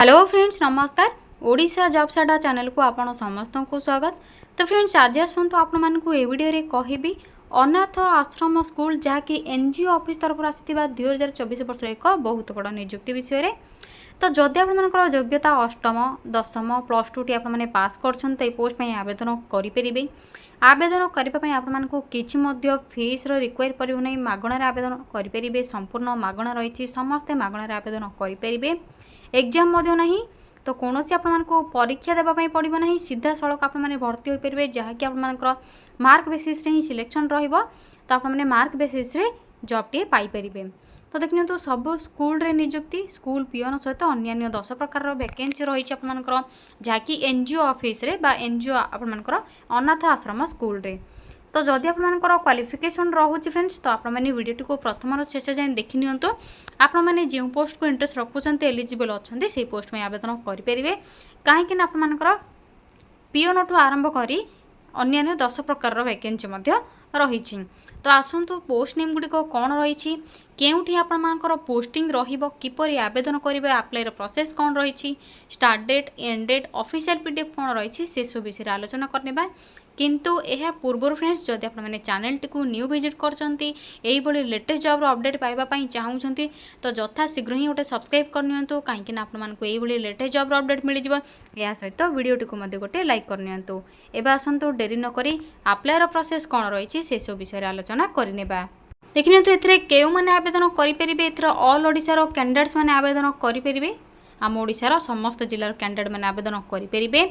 Hello friends नमस्कार। Odisha jobs अड्डा channel को आपण समस्त को स्वागत। तो फ्रेंड्स आज आसतु आपण मानकु ए वीडियो कहबी अनाथ आश्रम स्कूल जहाँकि एनजीओ ऑफिस तरफ आसीथिबा 2024 वर्ष एक बहुत बड़ नियुक्ति विषय रे। तो जदि आपनकर योग्यता अष्टम दशम प्लस टू टी आपने पास करछन तो पोस्ट पे आवेदन करें। आवेदन करने आपको किसी फीस रिक्वायर पड़ो नहीं, मागणार आवेदन करें, संपूर्ण मागणा रही, समस्ते मागणार आवेदन करें। एग्जाम नहीं तो कौन सी आपको परीक्षा देवाई पड़ो ना, सीधा सड़क आपने भर्ती हो पारे जहाँकि आप मार्क बेसीस ही सिलेक्शन रहिबो। तो आपने mark basis job T Piper. तो देखिए तो सब स्कूल रे नियुक्ति स्कूल पियन सहित अन्य 10 प्रकार वैकेंसी रही आपर जहाँकि एनजीओ ऑफिस रे बा एनजीओ आपर अनाथ आश्रम स्कूल रे। तो जदि आपर क्वालिफिकेशन रोचे फ्रेंड्स तो आपने वीडियो को प्रथम शेष जाए देखि नियंतु। आपण मैंने जो पोस्ट को इंटरेस्ट रखुंट एलिजिबल अच्छा से पोस्ट में आवेदन करेंगे कहीं आपर पियन ठू आरंभ कर अन्य 10 प्रकार वैकेंसी रही। तो आसतु पोस्ट नेम गुड़िक कौन रही, केउठी आपनकर पोस्टिंग रहिबो, किपरि आवेदन करिवे, अप्लाई रो प्रोसेस कौन रही, start date end date official PDF कौन रही से सब विषय आलोचना करनेबा। किंतु यह पूर्व फ्रेंड्स जदि आपने चैनल टी न्यू विजिट करछंती एई बडी लेटेस्ट जॉब रो अपडेट पाइबा पई चाहउछंती तो यथा शीघ्र ही गोटे सब्सक्राइब करनियंतु कहीं आपन मानकु एई बडी लेटेस्ट जॉब रो अपडेट मिल जिवो। या सहित वीडियो टी को मध्ये गोटे लाइक करनियंतु। एबा आसंतु डेरी न करी अप्लाई रो प्रोसेस कौन रही से सब विषय आलोचना करनेबा। देखिए तो एथिरे केउ माने आवेदन करें, एथिरे ऑल ओडिशा रो कैंडिडेट्स माने आवेदन करें। आम ओडिशार समस्त जिलार कैंडिडेट मैंने आवेदन करेंगे।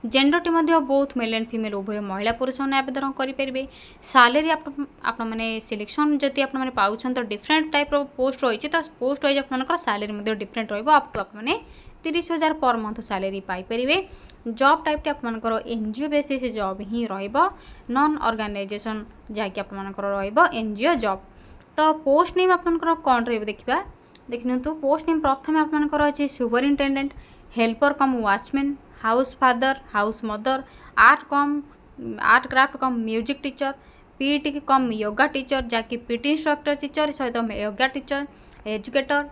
जेंडर टी बहुत मेल एंड फीमेल उभय महिला पुरुष मैंने आवेदन करेंगे। सालेरी आप सिलेक्शन जदि आप पाँच तो डिफरेंट टाइप पोस्ट रही तो पोस्ट वाइज आप सालेरी डिफरेंट रप टू आपने 30,000 पर मंथ सालेरी पाइपर। जॉब टाइप टी आपर एनजीओ बेसिस जॉब ही नॉन ऑर्गेनाइजेशन जहाँकि आप एनजीओ जॉब। तो पोस्ट नेम आपंकर कौन रही देखा। देखिए तो पोस्ट नेम प्रथम आपंकर अच्छे superintendent, helper cum watchman, house father, house mother, art craft cum music teacher, PT cum yoga teacher जहाँकि पीटी इंस्ट्रक्टर टीचर सहित yoga teacher, educator,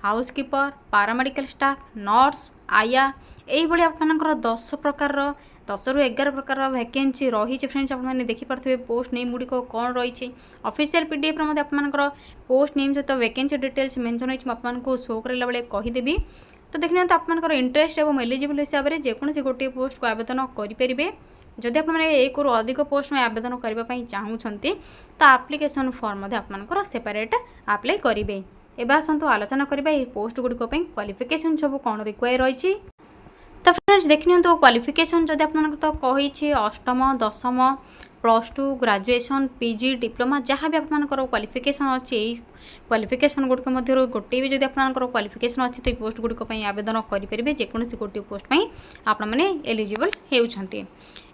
housekeeper, paramedical staff, nurse, आया यही आपंकर 10 प्रकार 10 रु 11 प्रकार वैकेंसी रही। फ्रेंड्स आपने देखिपे पोस्ट नेम गुड़िक कौन रही ऑफिशियल पीडीएफ आपर पोस्ट नेम सहित वैकेंसी डिटेल्स मेंशन होती शो करला बेले कहीदेवी। तो देखिए तो आपर इंटरेस्ट और एलिजिबल हिसाब से जेकोसी गोटे पोस्ट को आवेदन करेंगे। जदि आपने एक रु अधिक पोस्ट में आवेदन करने चाहूँगी तो आप्लिकेसन फॉर्म आपर सेपरेट अप्लाई करेंगे। एवं आसतु आलोचना करवा पोस्ट गुड़िक क्वालिफिकेशन सब कौन रिक्वायर रही। तो फ्रेंड्स देखिए तो क्वालिफिकेशन जदि आप तो कही अष्टम दशम plus two graduation PG diploma जहाँ भी आपर क्वालिफिकेशन अच्छी क्वालिफिकेशन गुड़िक मध्य गोटे भी जब आपर क्वालिफिकेशन अच्छी तो पोस्ट गुड़िक आवेदन करेंगे। जेकोसी गोटे पोस्ट में आपने एलिजिबल होती।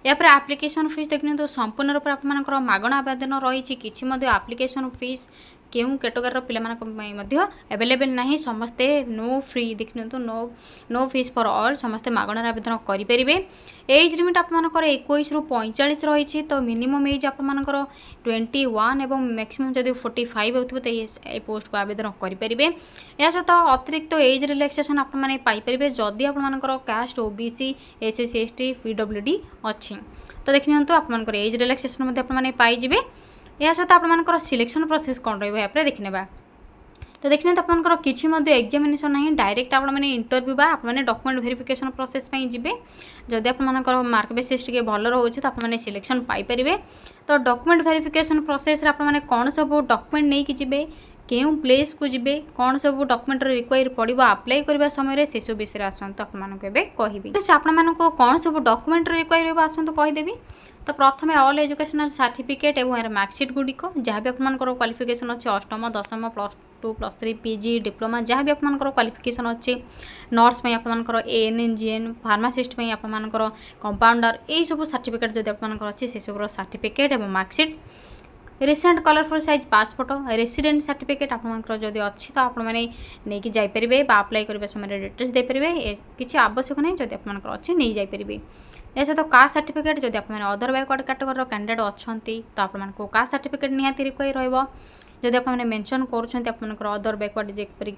यापर आप्लिकेशन फीस देखिए तो संपूर्ण रूप आपर मागणा आवेदन रही। किसी आप्लिकेशन फीस केउ कैटेगोरी पिला एवेलेबल ना, समस्ते नो फ्री। देखिए तो नो फीस फॉर ऑल समस्ते मागणार आवेदन करेंगे। एज लिमिट आपर 21 रु 45 रही। तो मिनिमम एज आपर 21 एवं मैक्सिमम जब 45 होती तो ये पोस्ट को आवेदन करेंगे। या सहित अतिरिक्त एज रिलैक्सेशन आपरे जदि आपर caste OBC SC ST PWD अच्छी। तो देखिए तो आपर एज रिलैक्सेशन आपने पाइबे। या सहित आपर सिलेक्शन प्रोसेस कौन रही देखने। तो देखिए तो आपर किसी एग्जामिनेशन ना, डायरेक्ट आपने इंटरव्यू बा आपने डॉक्यूमेंट वेरिफिकेशन प्रोसेस जी। जदि आपर मार्क बेसिस टे भल रोचे तो आपने सिलेक्शन पाइपर। तो डॉक्यूमेंट वेरिफिकेशन प्रोसेस आपने कौन सब डॉक्यूमेंट नहीं कि केउ प्लेस को जीवे, कौन सब डॉक्यूमेंट रिक्वायर पड़ो अप्लाई करने समय से सब विषय आसतु आपको कहि। आपको कौन सब डॉक्यूमेंट रिक्वायर आसतु कहीदेवी। तो प्रथम ऑल एजुकेशनल सर्टिफिकेट एवं मार्कशीट गुड़िक जहाँ भी आपर क्वालिफिकेशन अच्छे अष्टम दशम plus two plus 3 PG diploma जहाँ भी आपर क्वालिफिकेशन अच्छे, नर्स में आपर एएनएन जीएन, फार्मासिस्ट में आपर कंपाउंडर यही सब सर्टिफिकेट जब आपर अच्छे से सब सर्टिफिकेट एवं marksheet, recent colourful size passport, resident certificate आपर जदि अच्छी तो आपने नहीं जापरेंगे अप्लाई करने समय डिटेल्स देपारे। किसी आवश्यक नहीं जब आपर अच्छी नहीं जापरेंगे। या सहित कास्ट सर्टिफिकेट जब आप अदर बैकवर्ड कैटेगोरी कैंडिडेट अच्छा तो आपको कास्ट सर्टिफिकेट निहाती रिक्वायर रही। जब आपने मेंशन कर अदर बैकवर्ड जेपरिक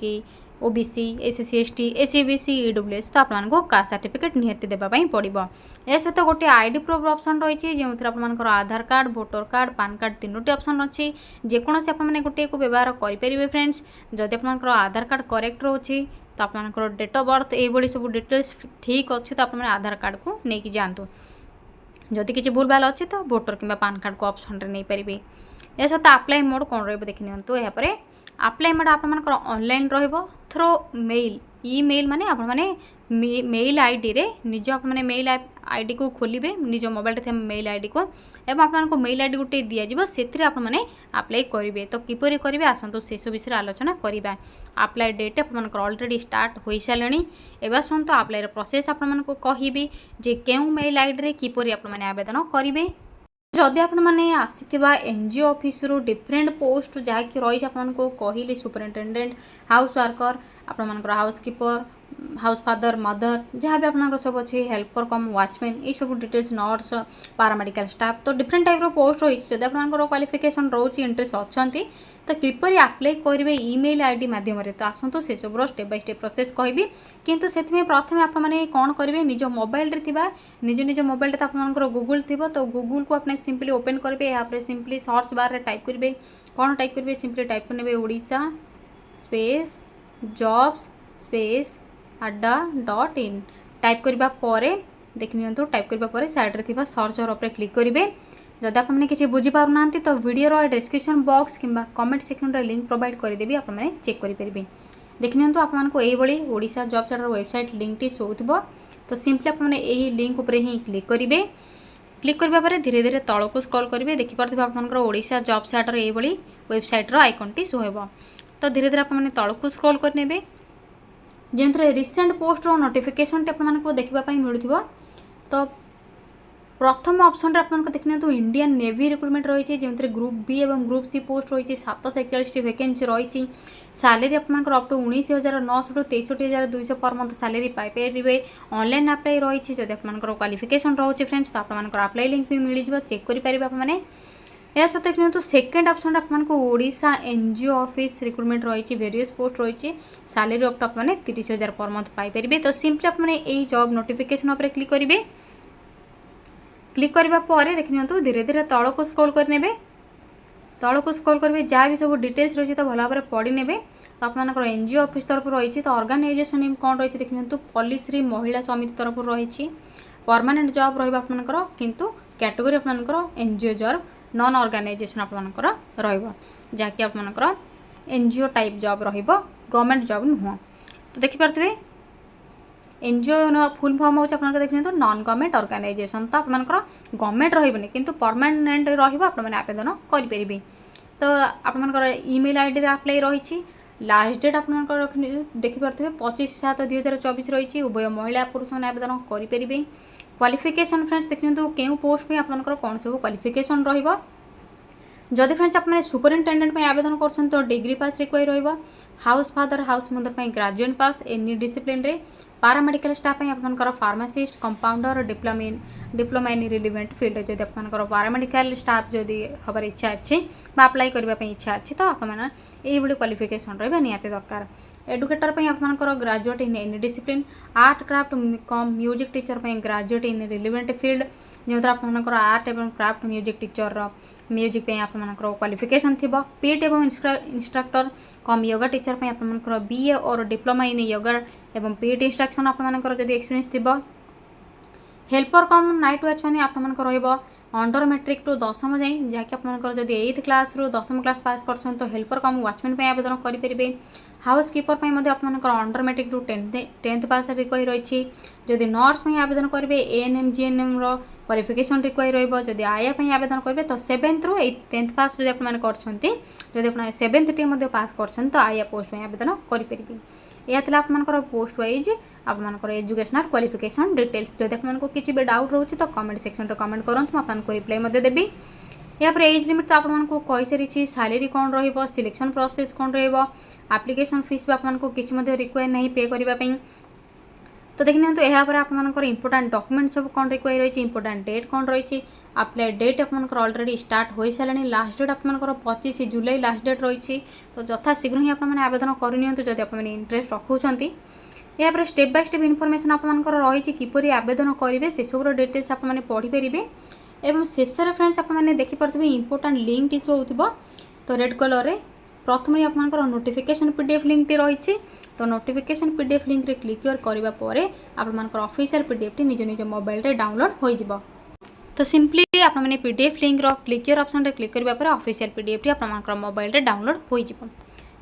OBC SC ST SCBC EWS तो आपको कास्ट सर्टिफिकेट निहाती देवाई पड़ो। या सहित गोटे आईडी प्रूफ ऑप्शन रही जो आपर Aadhaar card voter card PAN card तीनोटी ऑप्शन अच्छी जेकोसी आपने गोटे को व्यवहार करेंगे। फ्रेंड्स जदि आपंकर आधार कार्ड करेक्ट रोचे तो आपंकर डेट ऑफ बर्थ ये सब डिटेल्स ठीक अच्छे तो आपने आधार कार्ड को लेकिन जातु। जदि किसी भूल भाल अच्छी तो वोटर कि पान कार्ड को ऑप्शन रे नहीं पारे। या सहित अप्लाई मोड कौन रखी यहाँ अप्लाई मोड आप ऑनलाइन थ्रो मेल ईमेल माने आप मेल आईडी रे निज आपने मेल आईडी को खोलिबे निज मोबाइल थे मेल आईडी को एवं आपको मेल आईडी गोटे दिज्व से आपने अप्लाई करेंगे। तो किपरि करेंगे आसतु से सब विषय आलोचना करवा। अप्लाई डेट आप ऑलरेडी स्टार्ट हो सारे एवं आसतु अप्लाई प्रोसेस आपको कहबी जे केउ मेल आईडी रे किपरि आपने आवेदन करेंगे। जदि आपने आसीथिबा एनजीओ ऑफिस रो डिफरेंट पोस्ट जहाँकि रही आपको कहली सुपरिटेडेंट हाउस वर्कर आपंकर house keeper house father mother जहाँ भी आप सब अच्छे हेल्पर कम वॉचमैन ये सब डिटेल्स नर्स पारामेडिकल स्टाफ तो डिफरेंट टाइप पोस्ट रही जब आपंकर क्वालिफिकेशन रोचे इंटरेस्ट अच्छा तो किपरि अप्लाई करेंगे ईमेल आईडी माध्यम तो आसतु से सब स्टेप बाय स्टेप प्रोसेस कहबी। किंतु से प्रथम आपने कौन करेंगे निज मोबाइल निज मोबाइल तो आपंकर गूगल थी तो गूगल को आपने सिंपली ओपन करेंगे। यहाँ पर सिंपली सर्च बार में टाइप करेंगे कौन टाइप करेंगे सिंपली टाइप करेंगे Odisha space jobs space adda.in type करबा परे देख नियंतु टाइप करबा परे साइड रे थिबा सर्च और ऊपर क्लिक करेंगे। जदि आपने किसी बुझी पार ना तो वीडियो डिस्क्रिप्शन बॉक्स किंबा कमेंट सेक्शन रे लिंक प्रोवाइड करदेवी आपने चेक करेंगे। देख नियंतु आपको यही Odisha job charter website link टी शो थो तो सिंपली आपने यही लिंक उपर ही क्लिक करेंगे। क्लिक करबा परे धीरे धीरे तल को स्क्रॉल करेंगे देखिपे आपंकर ओडिशा जॉब चार्टर यही वेबसाइट आइकन टी शो हो तो धीरे धीरे आपने तल को स्क्रॉल करने जो रिसेंट पोस्ट नोटिफिकेशन आपको देखापी मिलूँ तो प्रथम ऑप्शन रे आपको देखने तो इंडियन नेवी रिक्रुटमेंट रही जो ग्रुप बी और ग्रुप सी पोस्ट रही 741 वैकेंसी रही। सैलरी आपंकर up to 19,900 to 63,200 per month salary पाइपर। ऑनलाइन अप्लाई रही जब आपंकर क्वालिफिकेशन रोचे फ्रेंड्स तो आपंकर अप्लाई लिंक भी मिल चेक करेंगे आपने। या सहित देखिए तो सेकेंड ऑप्शन आपको ओडिशा एनजीओ ऑफिस रिक्रुटमेंट रही वेरियस पोस्ट रही सैलरी अप टू आपने 30,000 पर मंथ पाइपर। तो सिंपली आपने यही जॉब नोटिफिकेशन उपर क्लिक करेंगे। क्लिक करबा परे देख नियंतु धीरे धीरे तल को स्क्रॉल करने तल को स्क्रॉल करेंगे जहाँ भी सब डिटेल्स रही तो भल भाव पढ़ी ने तो आपंकर एनजीओ ऑफिस तरफ रही तो ऑर्गेनाइजेशन नेम कौन रही देख नियंतु पॉलिश्री महिला समिति तरफ रही परमानेंट जॉब रही आपंकर किंतु कैटेगरी आपंकर एनजीओ जॉब नॉन ऑर्गेनाइजेशन आपंकर रहाँकि आपंकर NGO type job government job नुह। तो देखिपे एनजीओ फुल फॉर्म हो देखिए तो नॉन गवर्नमेंट ऑर्गेनाइजेशन तो आपंकर गवर्नमेंट रही किंतु परमानेंट आपने आवेदन करेंगे। तो आपंकर ईमेल आईडी रे अप्लाई रही लास्ट डेट आपंकर देखिपे 25/7/2024 रही उभय महिला पुरुष मैंने आवेदन करेंगे। क्वालिफिकेशन फ्रेंड्स देखिए तो क्यों पोस्ट में आपंकर कौन सब क्वालिफिकेशन जदि फ्रेंड्स आपने सुपरिटेडेंट आवेदन कर तो डिग्री पास रिक्वायर रही house father house mother graduate पास एनी डिसिप्लिन रे पारामेडिकल स्टाफ आपंकर pharmacist compounder diploma in relevant field जब आपंकर पारामेडिकल स्टाफ जदि हबार इच्छा अच्छी अप्लाई करने इच्छा अच्छी तो आपने ये क्वालिफिकेशन रहा निहाती दरकार। एडुकेटर आपंकर graduate in any discipline art craft cum music teacher graduate in relevant field जो आपंकर आर्ट और क्राफ्ट म्यूजिक टीचर म्यूजिक आपंकर क्वालिफिकेशन थी पीटी और इंस्ट्रक्टर कम योगा टीचर आपंकर बीए और डिप्लोमा इन योगा एवं पीटी इंस्ट्रक्शन आपंकर जब एक्सपीरियंस थी हेल्पर कम नाइट वॉचमैन आपंकर रही अंडर मेट्रिक टू 10th जाए जहाँकि आपंकर जब 8th क्लास रू 10th क्लास पास कर तो हेल्पर कम वॉचमैन आवेदन करेंगे। हाउस कीपर आपंकर under matric to 10th pass require रही जदि नर्स आवेदन करेंगे एएनएम जीएनएम क्वालिफिकेशन रिक्वायर रही आया आवेदन करेंगे तो 7th रू 10th पास जब आप 7th टी पास कर तो आया पोस्ट में आवेदन करेंगे। यह आपंकर पोस्ट वाइज आपंकर एजुकेशनल क्वालिफिकेशन डिटेल्स जब आपको किसी भी डाउट रोचे तो कमेंट सेक्शन रे कमेंट करूँ आपको रिप्लाई देवी। यहाँ पर एज लिमिट तो आपको कही सारी सैलरी कौन रिलेक्शन प्रोसेस कौन एप्लिकेशन फीस भी आपको किसी रिक्वायर नहीं पे करने। तो देखि नियंतु एहा पर आपनकर इंपोर्टेंट डॉक्यूमेंट सब कोन रिक्वायर रही इंपोर्टेंट डेट कोन रही अप्लाई डेट आपनकर ऑलरेडी स्टार्ट हो सारे लास्ट डेट आपनकर 25 जुलाई लास्ट डेट रही तो यथा शीघ्र ही आप आवेदन करनियंतु जदि आप इंटरेस्ट रखुंट यापर स्टेप बाय स्टेप इनफॉरमेशन आपनकर रही किपरि आवेदन करेंगे से सब डिटेल्स आप पढ़ी पारे एवं शेष फ्रेंड्स आपने देखिपे इंपोर्टेंट लिंक टी शो हो तो रेड कलर रे प्रथम आपनकर नोटिफिकेशन पीडीएफ लिंक टी रही तो नोटिफिकेशन पीडीएफ लिंक रे क्लिक करने पर आपनकर ऑफिशियल पीडीएफ टी निज निज मोबाइल रे डाउनलोड हो जिवो। तो सिंपली आपने पीडीएफ लिंक रो क्लिक ऑप्शन रे क्लिक करबा पर ऑफिशियल पीडीएफ टी आपनकर मोबाइल रे डाउनलोड हो जिवो।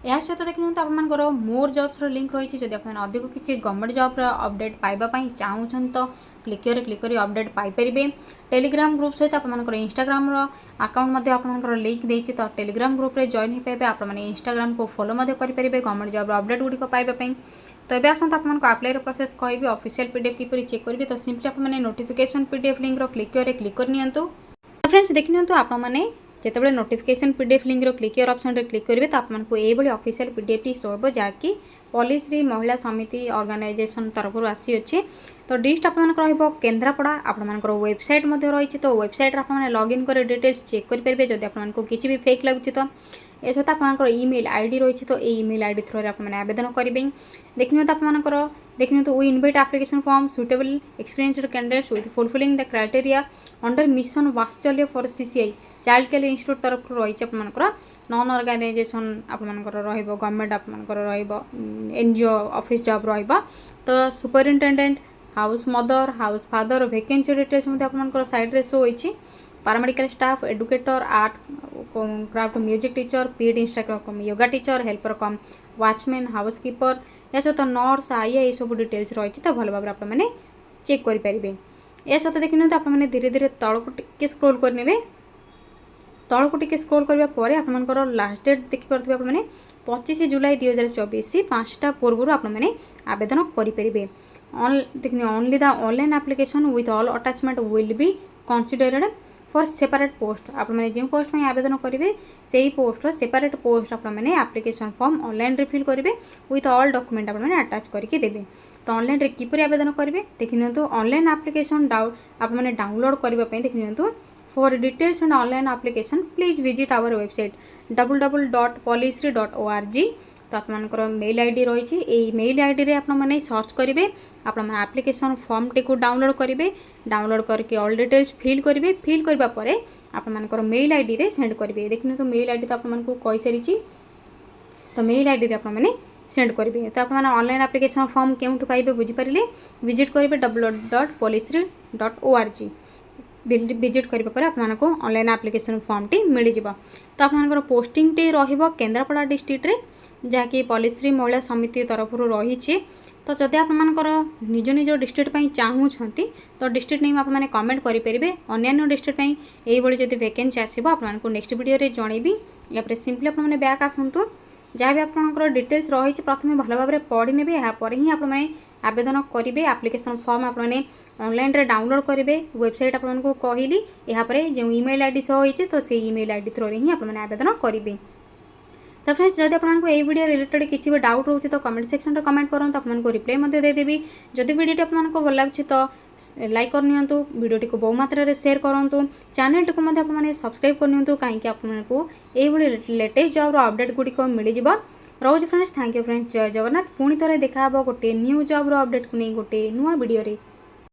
या सहित देखिए तो आपनकर मोर जॉब्स रो लिंक रही जदि आप अधिक किसी गवर्नमेंट जॉब रो अपडेट पाइबा चाहूँ तो क्लिक कर अपडेट पाइपर टेलीग्राम ग्रुप सहित आपनकर इंस्टाग्राम रो अकाउंट मध्य आपनकर लिंक देछि तो टेलीग्राम ग्रुप रे जॉइन हो पाइबे आप इंस्टाग्राम को फॉलो मध्य करि परिबे गवर्नमेंट जॉब रो अपडेट गुडी को पाइबा पई। तो ये आसत आपको अप्लाई प्रोसेस कहबी ऑफिशियल पीडीएफ किपरि चेक करेंगे तो सिंपली आपने नोटिफिकेशन पीडीएफ लिंक रो क्लिक करनियंतु। तो फ्रेंड्स देखि नियंतु आपने जितेबाला नोटिफिकेशन पीडीएफ लिंक रो क्लिक ऑप्शन रे क्लिक करेंगे तो आपको ये ऑफिशियल पीडीएफ टी शो हो जहाँकि पॉलिसी महिला समिति ऑर्गेनाइजेशन तरफ आसी अच्छे। तो डिस्ट आपको केन्द्रापड़ा आपंकर वेबसाइट रही तो वेबसाइट आपने लॉगिन कर डिटेल्स चेक करेंगे जब आपको किसी भी फेक लगुच तो ए सहित आपंकर ईमेल आईडी रही तो ये ईमेल आईडी थ्रू आपने आवेदन करेंगे। देखिए तो आपंकर देखिए तो we invite application form suitable experienced candidates with fulfilling the criteria under mission Vatsalya for CCI child care institute तरफ रही आपंकर नॉन ऑर्गेनाइजेशन आपंकर गवर्नमेंट आपंकर एनजीओ ऑफिस जॉब रहा तो superintendent house mother house father vacancy details आपंकर side रे show होइछि। Paramedical staff educator art craft music teacher PT instructor cum yoga teacher helper cum watchman housekeeper या सहित nurse आईए ये सब डिटेल्स रही तो भल भाव आपने चेक करेंगे। या सहित देखिए तो आपने धीरे धीरे तलक टिके स्क्रोल करने तलक टिके स्क्रोल करने आपंकर लास्ट डेट देखिपे आपने 25 जुलाई 2024 5टा पूर्व आपने आवेदन करेंगे। देखिए only the online application with all attachment will be considered for separate post आपने जो पोस्ट में आवेदन करेंगे से ही पोस्ट सेपरेट पोस्ट आपने एप्लिकेशन फॉर्म ऑनलाइन रे फिल करेंगे विथ ऑल डॉक्यूमेंट आपने अटैच करके देवे। तो ऑनलाइन रे किपरि आवेदन करेंगे देखिए तो ऑनलाइन एप्लिकेशन आपने डाउनलोड करने देखिए तो for details and online application please visit our website www.policry.org। तो आपंकर मेल आईडी रही मेल आईडी रे आपने सर्च करेंगे आपण एप्लिकेशन फॉर्म टी को डाउनलोड करेंगे डाउनलोड करके ऑल डिटेल्स फिल करेंगे फिल करबा परे आपंकर मेल आईडी रे सेंड करेंगे। देखिए तो मेल आईडी तो आपको कही सारी तो मेल आईडी रे आपने सेंड करेंगे। तो आपने ऑनलाइन एप्लिकेशन फॉर्म केउठु पाइबे बुझिपारे विजिट करेंगे www.policry.org विजिट करने आपको ऑनलाइन एप्लिकेशन फॉर्म टी मिल जाव। तो आपंकर पोस्टिंग टी रहिबो केन्द्रापड़ा डिस्ट्रिक्ट रे जहाँकि पॉलिसी महिला समिति तरफ रही। तो जदि आपंकर निज निज डिस्ट्रिक्ट चाहूँ तो डिस्ट्रिक्ट नेम आपने कमेंट करेंगे अन्य डिस्ट्रिक्ट यही जब वैकेंसी आसो आपको नेक्स्ट वीडियो रे जनइबी। या सिंपली आपने बैक आसतु जहाँ भी आपंकर डिटेल्स रही प्रथम भल भाव में पढ़ी ने यापर ही आपने आवेदन करेंगे एप्लिकेशन फॉर्म आपने ऑनलाइन रे डाउनलोड करेंगे वेबसाइट आपको कहली यापर जो ईमेल आईडी शो होती तो से ईमेल आईडी थ्रू ही आपने आवेदन करेंगे। तो फ्रेंड्स जब आपको ये वीडियो रिलेटेड किसी भी डाउट रोचे तो कमेंट सेक्शन में कमेंट करूँ आपको रिप्लाई देदेवी। जदि वीडियो आपको भल लगे तो लाइक करनियंतु वीडियोटी को बहु मात्रा शेयर करूँ चैनल टी को आपने सब्सक्राइब करनियंतु कहीं आपको ये लेटेस्ट जॉब अपडेट गुड़िक मिल जाव। रोज फ्रेंड्स थैंक यू फ्रेंड्स जय जगन्नाथ पुणी थे देखा गोटे न्यू जॉब अपडेट को नहीं गोटे नुआ वीडियो रे।